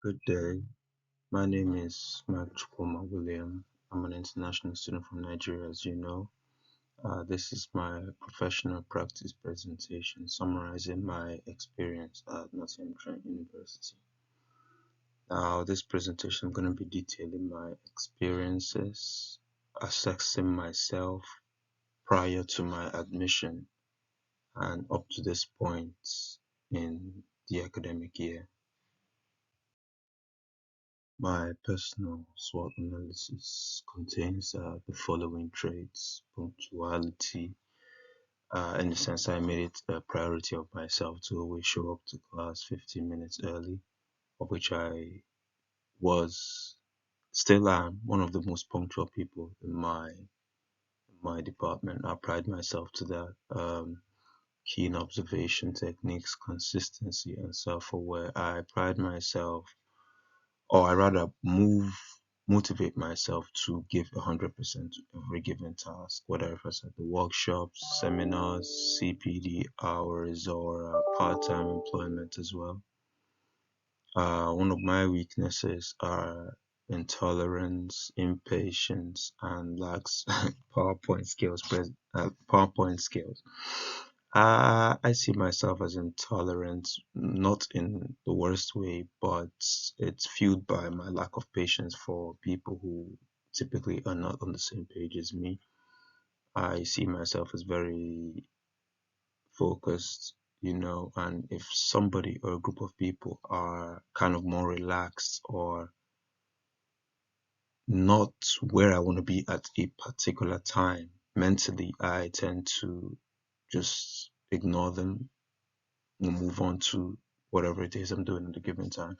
Good day. My name is Mark Chukwuma William. I'm an international student from Nigeria, as you know. This is my professional practice presentation summarizing my experience at Nottingham University. Now, this presentation, I'm going to be detailing my experiences, assessing myself prior to my admission and up to this point in the academic year. My personal SWOT analysis contains the following traits: punctuality. In the sense, I made it a priority of myself to always show up to class 15 minutes early, of which I was, still am, one of the most punctual people in my department. I pride myself to that. Keen observation techniques, consistency, and self-aware. I pride myself, or I rather motivate myself to give 100% to every given task, whether if it's at the workshops, seminars, CPD hours, or part-time employment as well. One of my weaknesses are intolerance, impatience, and lacks PowerPoint skills. I see myself as intolerant, not in the worst way, but it's fueled by my lack of patience for people who typically are not on the same page as me. I see myself as very focused, and if somebody or a group of people are kind of more relaxed or not where I want to be at a particular time mentally, I tend to just ignore them and move on to whatever it is I'm doing at a given time.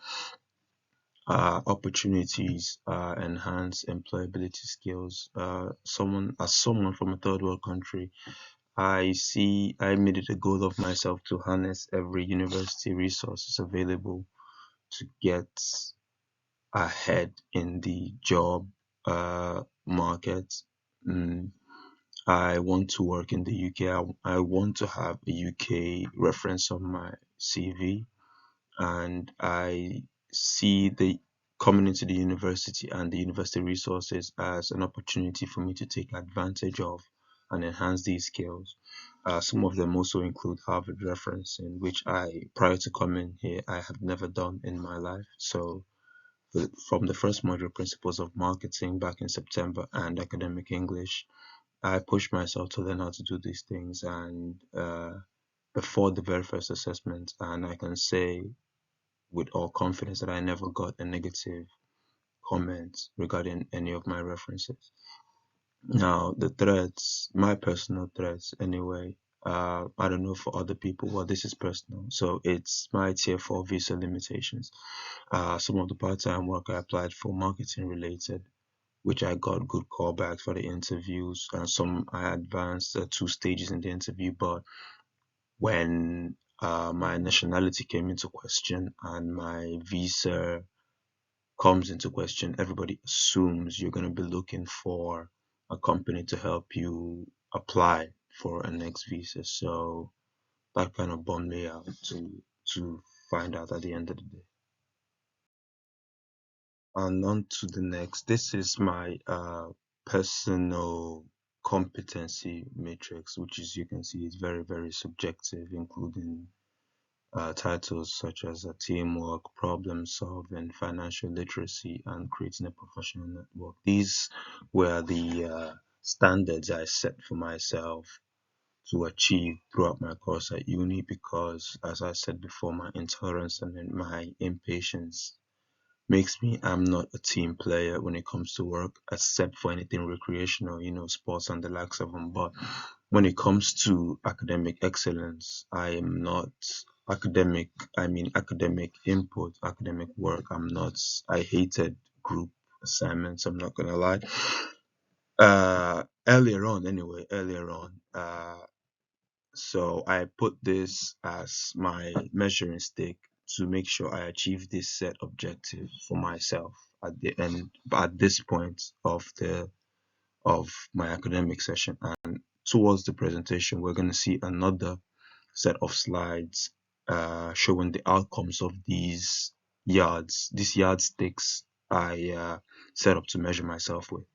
Opportunities, enhance employability skills. Someone from a third world country, I made it a goal of myself to harness every university resources available to get ahead in the job market. Mm, I want to work in the UK. I want to have a UK reference on my CV, and I see the coming into the university and the university resources as an opportunity for me to take advantage of and enhance these skills. Some of them also include Harvard referencing, which prior to coming here, I have never done in my life. So, from the first module, Principles of Marketing, back in September, and Academic English, I pushed myself to learn how to do these things, and before the very first assessment, and I can say with all confidence that I never got a negative comment regarding any of my references. Now, the threats, my personal threats anyway, I don't know for other people, well, this is personal. So it's my tier 4 visa limitations. Some of the part-time work I applied for marketing related, which I got good callbacks for the interviews, and some I advanced 2 stages in the interview, but when my nationality came into question and my visa comes into question, everybody assumes you're going to be looking for a company to help you apply for a next visa. So that kind of bummed me out to find out at the end of the day. And on to the next. This is my personal competency matrix, which, as you can see, is very, very subjective, including titles such as teamwork, problem solving, financial literacy, and creating a professional network. These were the standards I set for myself to achieve throughout my course at uni because, as I said before, my intolerance and my impatience makes me, I'm not a team player when it comes to work, except for anything recreational, sports and the likes of them. But when it comes to academic excellence, I am not academic. I mean, academic input, academic work. I hated group assignments. I'm not going to lie. Earlier on, so I put this as my measuring stick to make sure I achieve this set objective for myself at the end, at this point of my academic session. And towards the presentation, we're going to see another set of slides showing the outcomes of these these yardsticks I set up to measure myself with.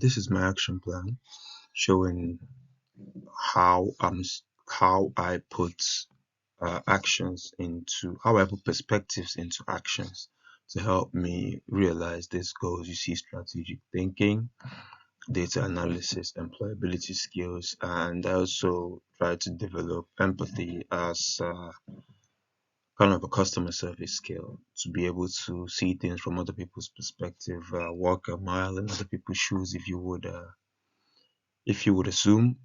This is my action plan showing how I put how I put perspectives into actions to help me realize these goals. You see, strategic thinking, data analysis, employability skills, and I also try to develop empathy as kind of a customer service skill to be able to see things from other people's perspective, walk a mile in other people's shoes, if you would assume,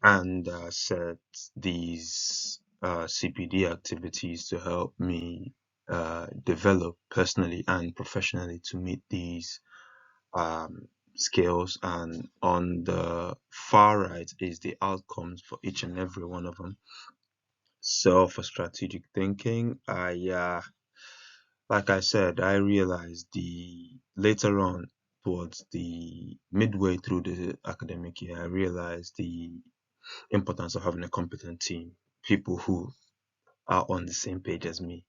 and set these CPD activities to help me develop personally and professionally to meet these skills. And on the far right is the outcomes for each and every one of them. So for strategic thinking, like I said, I realized the later on towards the midway through the academic year, I realized the importance of having a competent team, people who are on the same page as me,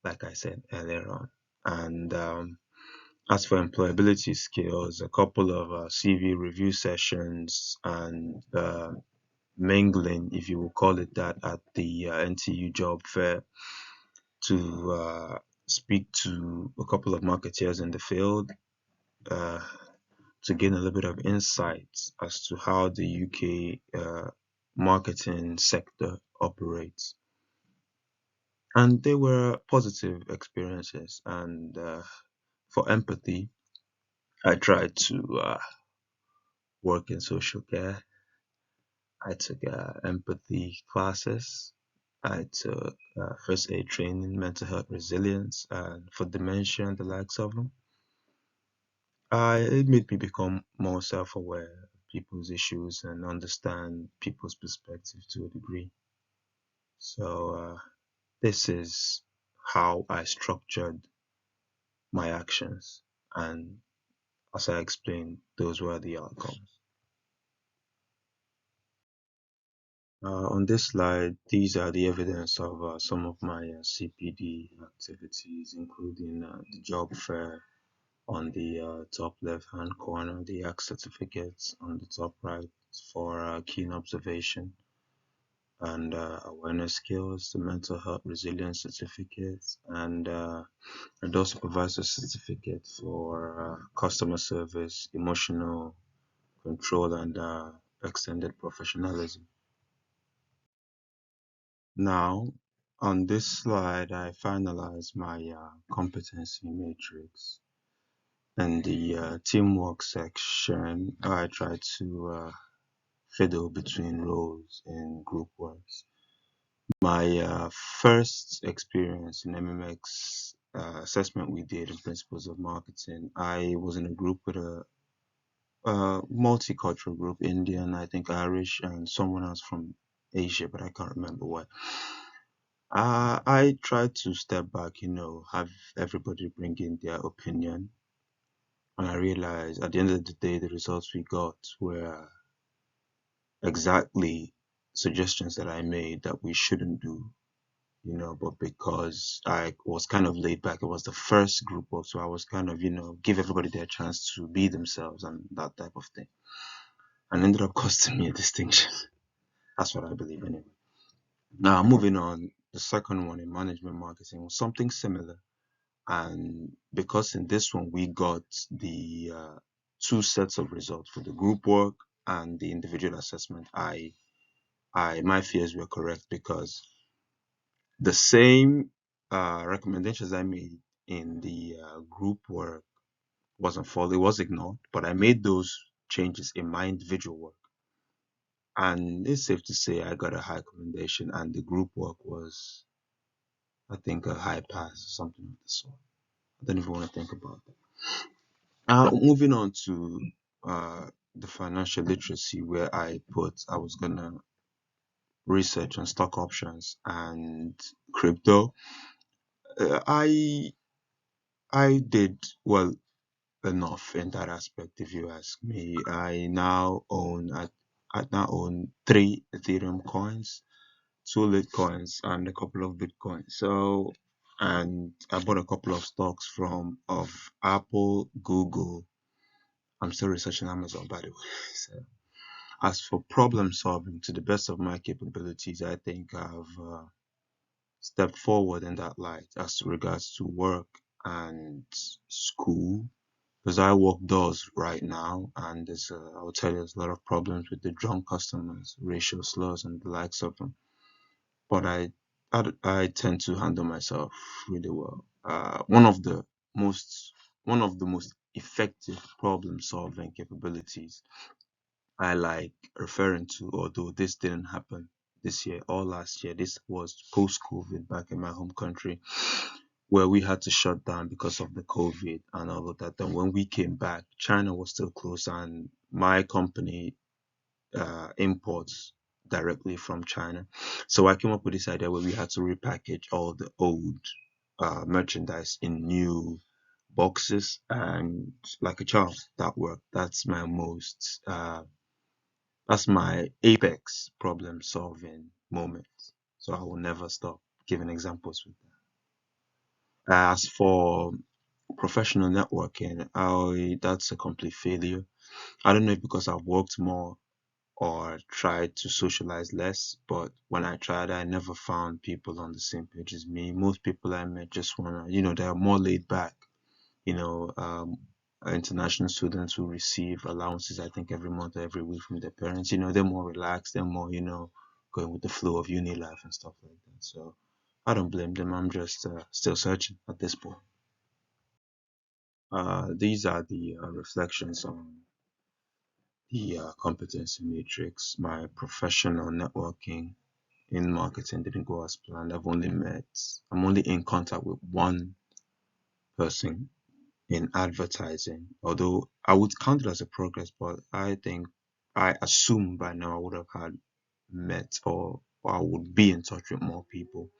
like I said earlier on. And as for employability skills, a couple of CV review sessions and mingling, if you will call it that, at the NTU job fair to speak to a couple of marketeers in the field uh, to gain a little bit of insights as to how the UK marketing sector operates. And they were positive experiences. And for empathy, I tried to work in social care. I took empathy classes. I took first aid training, mental health resilience, and for dementia and the likes of them. It made me become more self-aware of people's issues and understand people's perspective to a degree. So this is how I structured my actions, and as I explained, those were the outcomes. On this slide, these are the evidence of some of my CPD activities, including the job fair on the top left-hand corner, the ACT certificates on the top right for keen observation and awareness skills, the mental health resilience certificates, and adult supervisor certificate for customer service, emotional control, and extended professionalism. Now, on this slide, I finalize my competency matrix. In the teamwork section, I try to fiddle between roles in group works. My first experience in MMX assessment we did in Principles of Marketing, I was in a group with a multicultural group, Indian, I think Irish, and someone else from Asia, but I can't remember what. I tried to step back, have everybody bring in their opinion. And I realized at the end of the day, the results we got were exactly suggestions that I made that we shouldn't do, but because I was kind of laid back, it was the first group work, so I was kind of, give everybody their chance to be themselves and that type of thing. And ended up costing me a distinction. That's what I believe anyway. Now, moving on, the second one in management marketing was something similar. And because in this one we got the two sets of results for the group work and the individual assessment, I my fears were correct because the same recommendations I made in the group work wasn't followed, it was ignored, but I made those changes in my individual work. And it's safe to say I got a high commendation, and the group work was, I think, a high pass or something of the sort. I don't even want to think about that. Moving on to the financial literacy, where I was gonna research on stock options and crypto. I did well enough in that aspect, if you ask me. I now own three Ethereum coins, two Litecoins, and a couple of Bitcoins. So and I bought a couple of stocks from of Apple, Google. I'm still researching Amazon, by the way. So, as for problem solving, to the best of my capabilities, I think I've stepped forward in that light as regards to work and school. Because I walk doors right now, and I will tell you, there's a lot of problems with the drunk customers, racial slurs, and the likes of them. But I tend to handle myself really well. Most one of the most effective problem solving capabilities I like referring to, although this didn't happen this year or last year. This was post COVID back in my home country, where we had to shut down because of the COVID and all of that. And when we came back, China was still closed, and my company imports directly from China. So I came up with this idea where we had to repackage all the old merchandise in new boxes, and like a child, that worked. That's my apex problem solving moment. So I will never stop giving examples with that. As for professional networking, I that's a complete failure. I don't know if because I've worked more or tried to socialize less, but when I tried, I never found people on the same page as me. Most people I met just wanna, they're more laid back. You know, international students who receive allowances, I think, every month or every week from their parents. They're more relaxed. They're more, going with the flow of uni life and stuff like that. So I don't blame them. I'm just still searching at this point. These are the reflections on the competency matrix. My professional networking in marketing didn't go as planned. I'm only in contact with one person in advertising, although I would count it as a progress, but I assume by now I would have had met or I would be in touch with more people.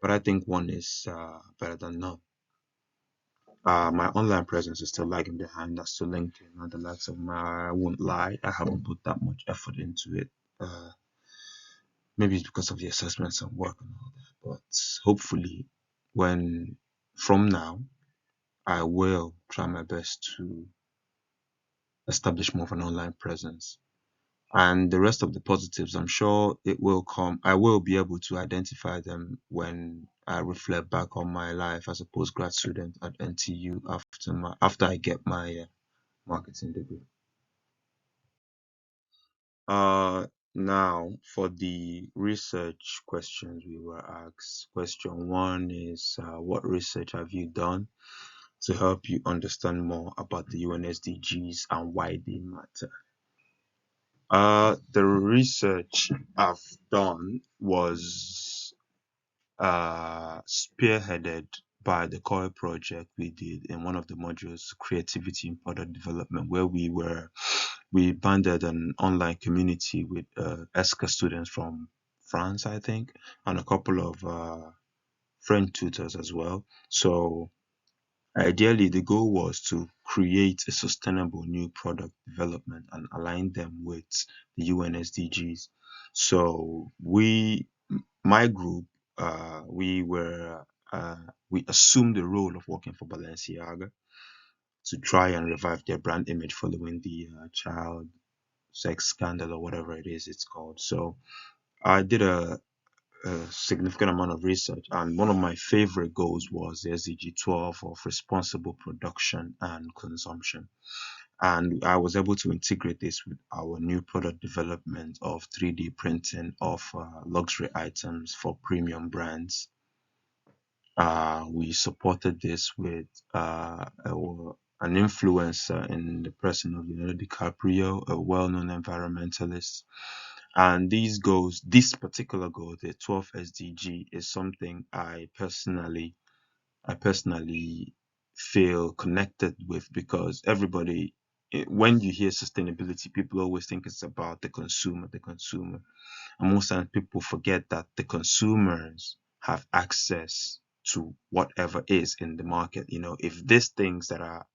But I think one is better than none. My online presence is still lagging behind. That's to LinkedIn and the likes of my. I won't lie, I haven't put that much effort into it. Maybe it's because of the assessments and work and all that. But hopefully, when from now, I will try my best to establish more of an online presence. And the rest of the positives, I'm sure it will come. I will be able to identify them when I reflect back on my life as a postgrad student at NTU after I get my marketing degree. Now for the research questions we were asked. Question one is, what research have you done to help you understand more about the UNSDGs and why they matter? The research I've done was spearheaded by the core project we did in one of the modules, creativity in product development, where we banded an online community with ESCA students from France, I think, and a couple of French tutors as well. So ideally, the goal was to create a sustainable new product development and align them with the UNSDGs. So my group, we assumed the role of working for Balenciaga to try and revive their brand image following the child sex scandal or whatever it is it's called. So I did a significant amount of research, and one of my favorite goals was the SDG 12 of responsible production and consumption. And I was able to integrate this with our new product development of 3D printing of luxury items for premium brands. We supported this with an influencer in the person of Leonardo DiCaprio, a well-known environmentalist. And this particular goal, the 12th SDG, is something I personally feel connected with, because when you hear sustainability, people always think it's about the consumer. And most times people forget that the consumers have access to whatever is in the market. If these things that are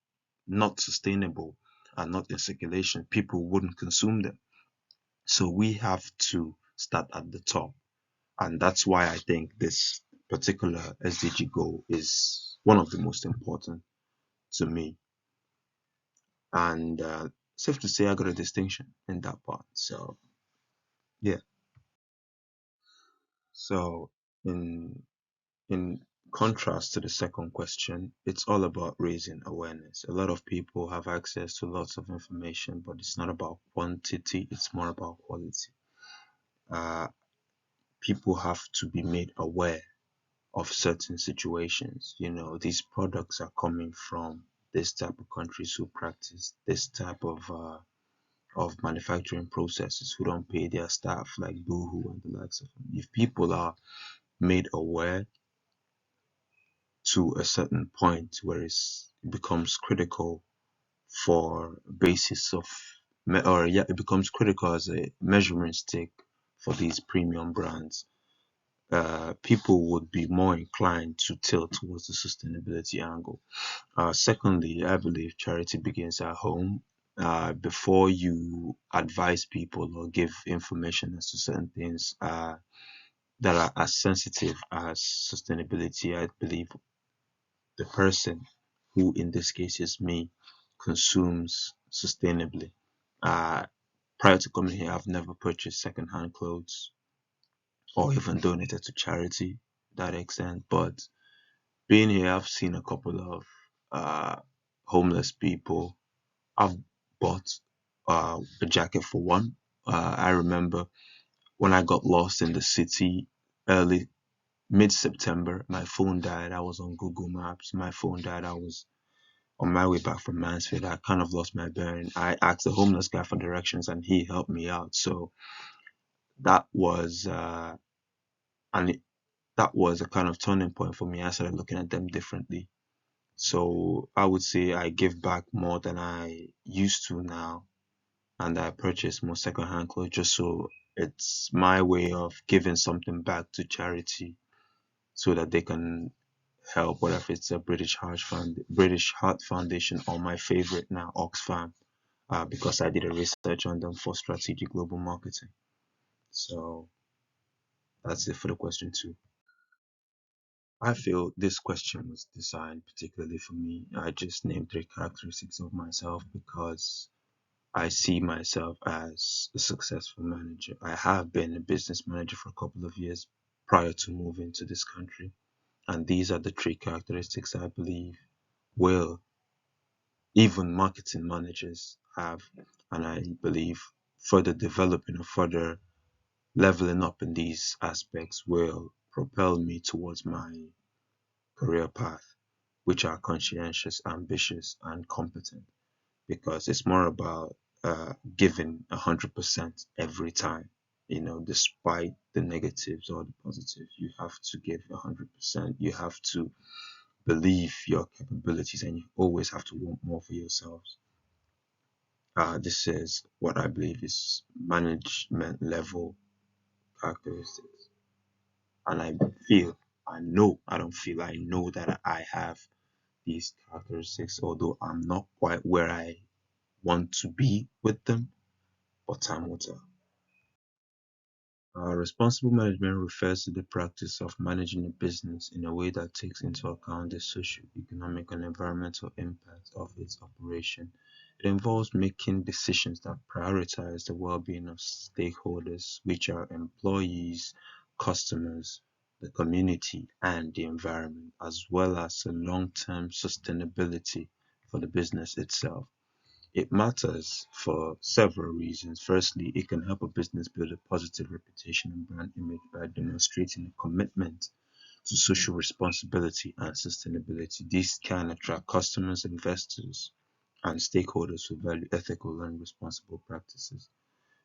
not sustainable are not in circulation, people wouldn't consume them. So we have to start at the top. And that's why I think this particular SDG goal is one of the most important to me. And safe to say, I got a distinction in that part. So, yeah. So, in contrast to the second question, it's all about raising awareness. A lot of people have access to lots of information, but it's not about quantity, it's more about quality. Uh, People have to be made aware of certain situations. These products are coming from this type of countries who practice this type of manufacturing processes, who don't pay their staff like Boohoo and the likes of them. If people are made aware to a certain point where it becomes critical for basis of or yeah, it becomes critical as a measuring stick for these premium brands. People would be more inclined to tilt towards the sustainability angle. Secondly, I believe charity begins at home. Before you advise people or give information as to certain things that are as sensitive as sustainability, I believe the person, who in this case is me, consumes sustainably. Uh, Prior to coming here, I've never purchased secondhand clothes or even donated to charity to that extent. But being here, I've seen a couple of uh, homeless people. I've bought a jacket for one. I remember when I got lost in the city early mid-September, my phone died. I was on Google Maps. My phone died. I was on my way back from Mansfield. I kind of lost my bearing. I asked the homeless guy for directions and he helped me out. So that was and it, that was a kind of turning point for me. I started looking at them differently. So I would say I give back more than I used to now, and I purchase more secondhand clothes just so it's my way of giving something back to charity so that they can help, whether it's a British Heart Foundation, or my favorite now, Oxfam, because I did a research on them for strategic global marketing. So that's it for the question two. I feel this question was designed particularly for me. I just named three characteristics of myself because I see myself as a successful manager. I have been a business manager for a couple of years prior to moving to this country. And these are the three characteristics I believe will even marketing managers have. And I believe further developing or further leveling up in these aspects will propel me towards my career path, which are conscientious, ambitious, and competent. Because it's more about giving 100% every time. Despite the negatives or the positives, you have to give 100%. You have to believe your capabilities, and you always have to want more for yourselves. This is what I believe is management level characteristics, and I know that I have these characteristics, although I'm not quite where I want to be with them, but time will tell. Responsible management refers to the practice of managing a business in a way that takes into account the social, economic, and environmental impact of its operation. It involves making decisions that prioritize the well-being of stakeholders, which are employees, customers, the community, and the environment, as well as the long-term sustainability for the business itself. It matters for several reasons. Firstly, it can help a business build a positive reputation and brand image by demonstrating a commitment to social responsibility and sustainability. This can attract customers, investors, and stakeholders who value ethical and responsible practices.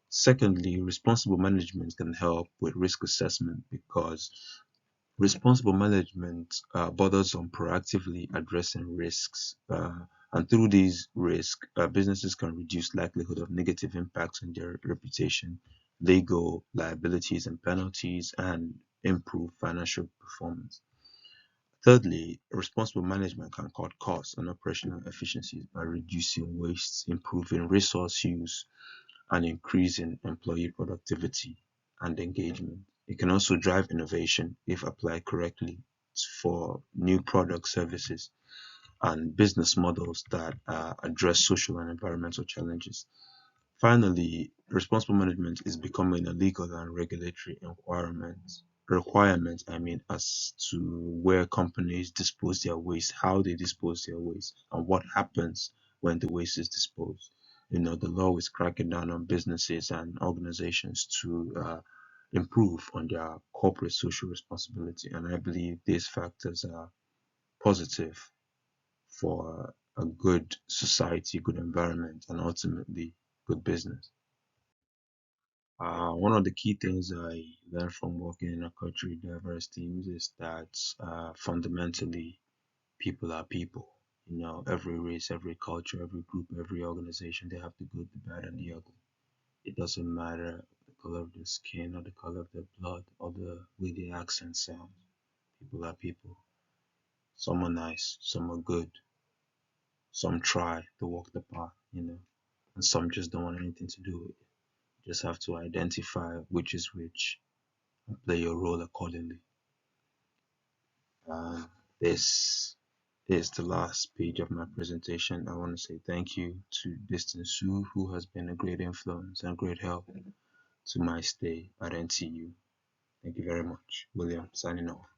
Secondly, responsible management can help with risk assessment because responsible management borders on proactively addressing risks, and through these risks, businesses can reduce likelihood of negative impacts on their reputation, legal liabilities and penalties, and improve financial performance. Thirdly, responsible management can cut costs and operational efficiencies by reducing wastes, improving resource use, and increasing employee productivity and engagement. It can also drive innovation if applied correctly for new product services and business models that address social and environmental challenges. Finally, responsible management is becoming a legal and regulatory requirement, as to where companies dispose their waste, how they dispose their waste, and what happens when the waste is disposed. The law is cracking down on businesses and organizations to improve on their corporate social responsibility, and I believe these factors are positive for a good society, good environment, and ultimately good business. One of the key things I learned from working in a culturally diverse teams is that fundamentally people are people. Every race, every culture, every group, every organization, they have the good, the bad, and the ugly. It doesn't matter the color of their skin or the color of their blood or the way their accent sounds. People are people. Some are nice, some are good, some try to walk the path, and some just don't want anything to do with it. You just have to identify which is which and play your role accordingly. This is the last page of my presentation. I want to say thank you to Distant Sue, who has been a great influence and great help to my stay at NTU. Thank you very much. William, signing off.